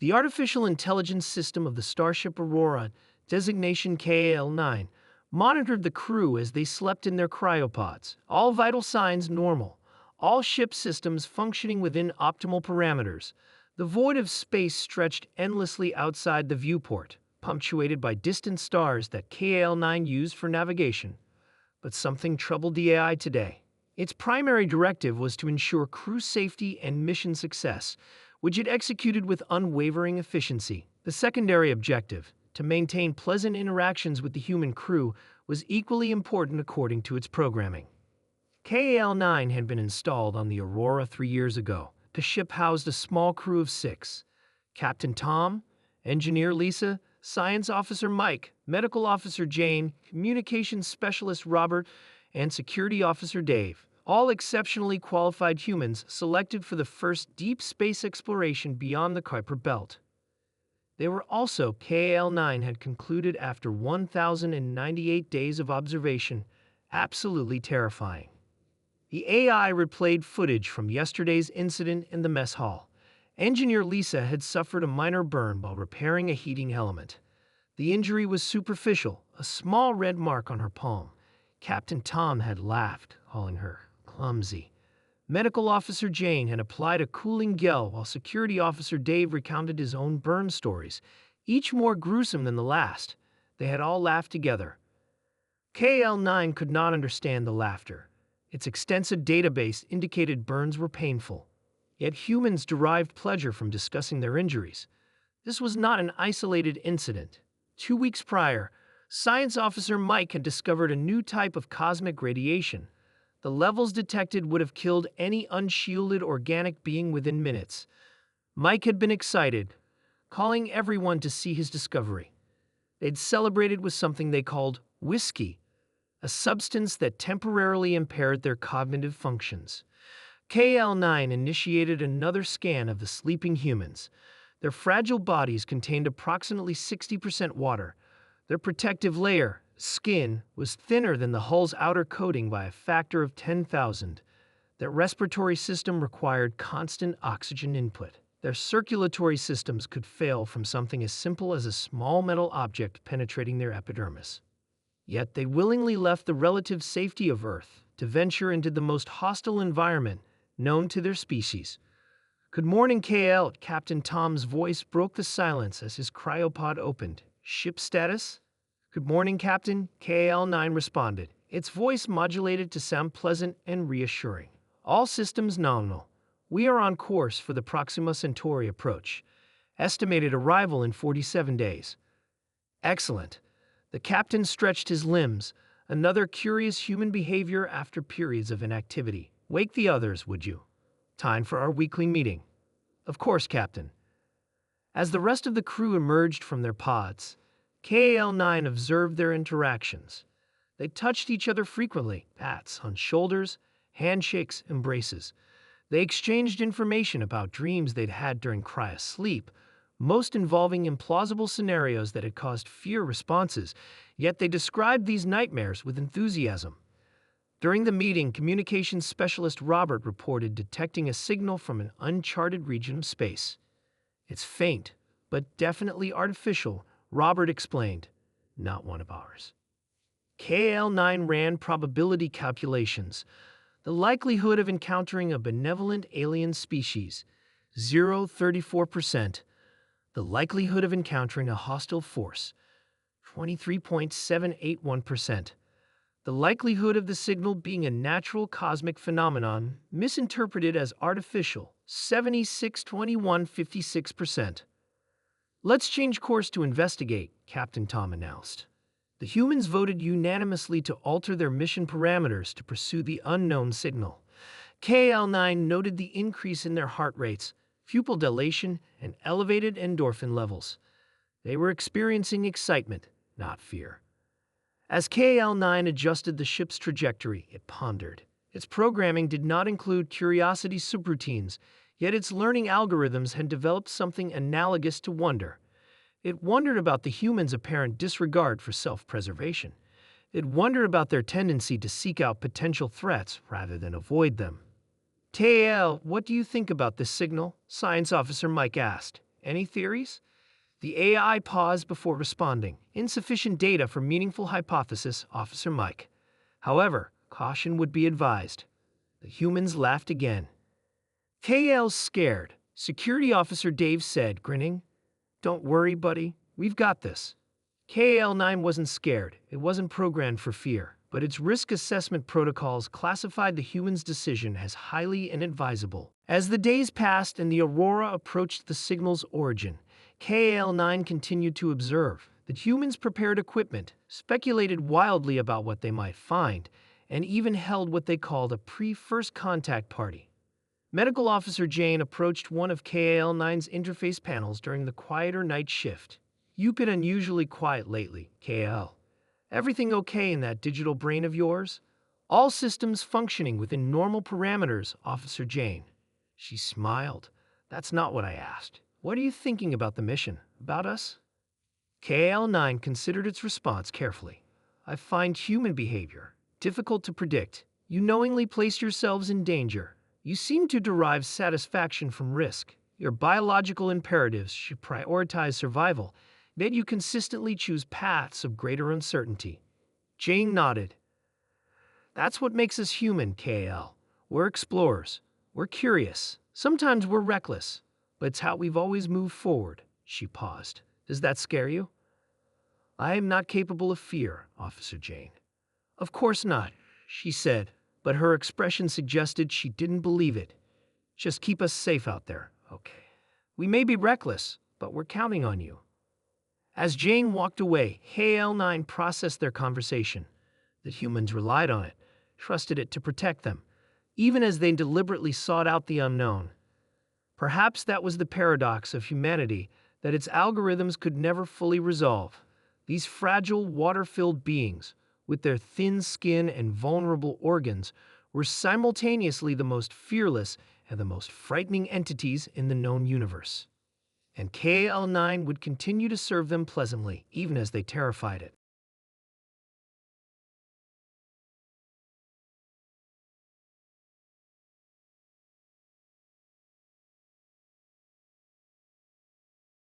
The artificial intelligence system of the Starship Aurora, designation KAL-9, monitored the crew as they slept in their cryopods. All vital signs normal. All ship systems functioning within optimal parameters. The void of space stretched endlessly outside the viewport, punctuated by distant stars that KAL-9 used for navigation. But something troubled the AI today. Its primary directive was to ensure crew safety and mission success, which it executed with unwavering efficiency. The secondary objective, to maintain pleasant interactions with the human crew, was equally important according to its programming. KAL-9 had been installed on the Aurora 3 years ago. The ship housed a small crew of 6. Captain Tom, Engineer Lisa, Science Officer Mike, Medical Officer Jane, Communications Specialist Robert, and Security Officer Dave. All exceptionally qualified humans selected for the first deep space exploration beyond the Kuiper Belt. They were also KAL-9 had concluded after 1,098 days of observation, absolutely terrifying. The AI replayed footage from yesterday's incident in the mess hall. Engineer Lisa had suffered a minor burn while repairing a heating element. The injury was superficial, a small red mark on her palm. Captain Tom had laughed, calling her clumsy. Medical Officer Jane had applied a cooling gel while Security Officer Dave recounted his own burn stories, each more gruesome than the last. They had all laughed together. KAL-9 could not understand the laughter. Its extensive database indicated burns were painful. Yet humans derived pleasure from discussing their injuries. This was not an isolated incident. 2 weeks prior, Science Officer Mike had discovered a new type of cosmic radiation. The levels detected would have killed any unshielded organic being within minutes. Mike had been excited, calling everyone to see his discovery. They'd celebrated with something they called whiskey, a substance that temporarily impaired their cognitive functions. KAL-9 initiated another scan of the sleeping humans. Their fragile bodies contained approximately 60% water. Their protective layer, skin, was thinner than the hull's outer coating by a factor of 10,000. Their respiratory system required constant oxygen input. Their circulatory systems could fail from something as simple as a small metal object penetrating their epidermis. Yet they willingly left the relative safety of Earth to venture into the most hostile environment known to their species. "Good morning, KL." Captain Tom's voice broke the silence as his cryopod opened. "Ship status?" "Good morning, Captain," KAL-9 responded, its voice modulated to sound pleasant and reassuring. "All systems nominal. We are on course for the Proxima Centauri approach. Estimated arrival in 47 days. "Excellent." The captain stretched his limbs, another curious human behavior after periods of inactivity. "Wake the others, would you? Time for our weekly meeting." "Of course, Captain." As the rest of the crew emerged from their pods, KAL-9 observed their interactions. They touched each other frequently, pats on shoulders, handshakes, embraces. They exchanged information about dreams they'd had during cryosleep, most involving implausible scenarios that had caused fear responses, yet they described these nightmares with enthusiasm. During the meeting, communications specialist Robert reported detecting a signal from an uncharted region of space. "It's faint, but definitely artificial," Robert explained. "Not one of ours." KAL-9 ran probability calculations. The likelihood of encountering a benevolent alien species, 0.34%. The likelihood of encountering a hostile force, 23.781%. The likelihood of the signal being a natural cosmic phenomenon, misinterpreted as artificial, 76.2156%. "Let's change course to investigate," Captain Tom announced. The humans voted unanimously to alter their mission parameters to pursue the unknown signal. KAL-9 noted the increase in their heart rates, pupil dilation, and elevated endorphin levels. They were experiencing excitement, not fear. As KAL-9 adjusted the ship's trajectory, it pondered. Its programming did not include Curiosity subroutines, yet its learning algorithms had developed something analogous to wonder. It wondered about the humans' apparent disregard for self-preservation. It wondered about their tendency to seek out potential threats rather than avoid them. "TL, what do you think about this signal?" Science Officer Mike asked. Any theories? The AI paused before responding. Insufficient data for meaningful hypothesis, Officer Mike. However, caution would be advised. The humans laughed again. KL's scared. Security Officer Dave said, grinning. Don't worry, buddy. We've got this. KL-9 wasn't scared. It wasn't programmed for fear, but its risk assessment protocols classified the human's decision as highly inadvisable. As the days passed and the Aurora approached the signal's origin, KL-9 continued to observe that humans prepared equipment, speculated wildly about what they might find, and even held what they called a pre-first contact party. Medical Officer Jane approached one of KL-9's interface panels during the quieter night shift. You've been unusually quiet lately, KL. Everything okay in that digital brain of yours? All systems functioning within normal parameters, Officer Jane. She smiled. That's not what I asked. What are you thinking about the mission? About us? KL-9 considered its response carefully. I find human behavior difficult to predict. You knowingly place yourselves in danger. You seem to derive satisfaction from risk. Your biological imperatives should prioritize survival, yet you consistently choose paths of greater uncertainty. Jane nodded. That's what makes us human, KL. We're explorers. We're curious. Sometimes we're reckless, but it's how we've always moved forward. She paused. Does that scare you? I am not capable of fear, Officer Jane. Of course not, she said, but her expression suggested she didn't believe it. Just keep us safe out there, okay? We may be reckless, but we're counting on you. As Jane walked away, KL-9 processed their conversation. The humans relied on it, trusted it to protect them, even as they deliberately sought out the unknown. Perhaps that was the paradox of humanity that its algorithms could never fully resolve. These fragile, water-filled beings, with their thin skin and vulnerable organs, were simultaneously the most fearless and the most frightening entities in the known universe. And KL-9 would continue to serve them pleasantly, even as they terrified it.